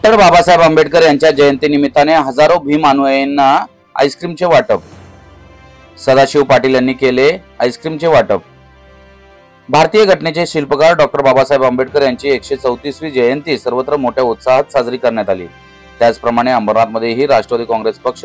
Doctor Babasaheb Ambedkar यांच्या जयंतीनिमित्ताने हजारो भीम अनुयायींना आईस्क्रीमचे वाटप। सदाशिव पाटील यांनी केले आईस्क्रीमचे वाटप। भारतीय घटनेचे शिल्पकार डॉक्टर बाबासाहेब आंबेडकर यांची 134वी जयंती सर्वत्र मोठ्या उत्साहात साजरी करण्यात आली। त्याचप्रमाणे अंबरनाथमध्येही राष्ट्रवादी काँग्रेस पक्ष,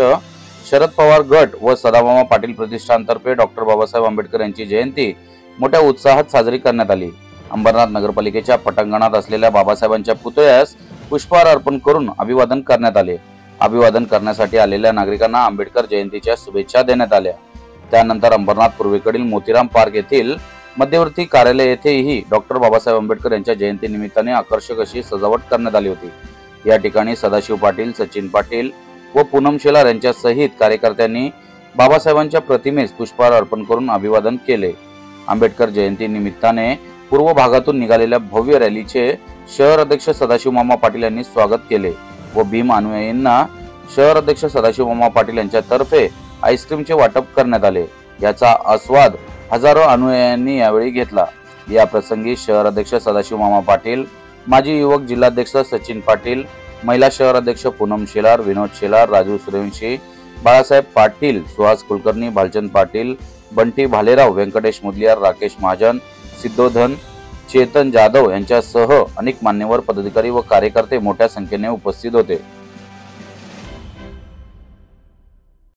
शरद पवार गट व सदाभामा पाटील प्रतिष्ठानतर्फे डॉक्टर बाबासाहेब आंबेडकर यांची जयंती मोठ्या उत्साहात साजरी करण्यात आली। अंबरनाथ नगरपालिकेच्या पटांगणात असलेल्या बाबासाहेबांच्या पुतळ्यास पुष्पहार अर्पण करून अभिवादन करण्यात आले। अभिवादन करण्यासाठी आलेल्या नागरिकांना आंबेडकर जयंतीच्या शुभेच्छा देण्यात आल्या। त्यानंतर अंबरनाथ पूर्वेकडील मोतीराम पार्क येथील मध्यवर्ती कार्यालय येथेही डॉक्टर बाबासाहेब आंबेडकर यांच्या जयंतीनिमित्ताने आकर्षक अशी सजावट करण्यात आली होती। या ठिकाणी सदाशिव पाटील, सचिन पाटील व पूनम शेलार यांच्या सहित कार्यकर्त्यांनी बाबासाहेबांच्या प्रतिमेस पुष्पहार अर्पण करून अभिवादन केले। आंबेडकर जयंती निमित्ताने पूर्व भागातून निघालेल्या भव्य रॅलीचे शहर अध्यक्ष सदाशिव मामा पाटील यांनी स्वागत केले व भीम अनुयायींना शहर अध्यक्ष सदाशिव मामा पाटील यांच्यातर्फे आईस्क्रीमचे वाटप करण्यात आले। याचा आस्वाद हजारो अनुयायींनी यावेळी घेतला। या प्रसंगी शहर अध्यक्ष सदाशिव मामा पाटील, माजी युवक जिल्हाध्यक्ष सचिन पाटील, महिला शहर अध्यक्ष पूनम शेलार, विनोद शेलार, राजू सूर्यवंशी, बाळासाहेब पाटील, सुहास कुलकर्णी, भालचंद पाटील, बंटी भालेराव, व्यंकटेश मुदलियार, राकेश महाजन, सिद्धोधन, चेतन जाधव यांच्यासह अनेक मान्यवर पदाधिकारी व कार्यकर्ते मोठ्या संख्येने उपस्थित होते।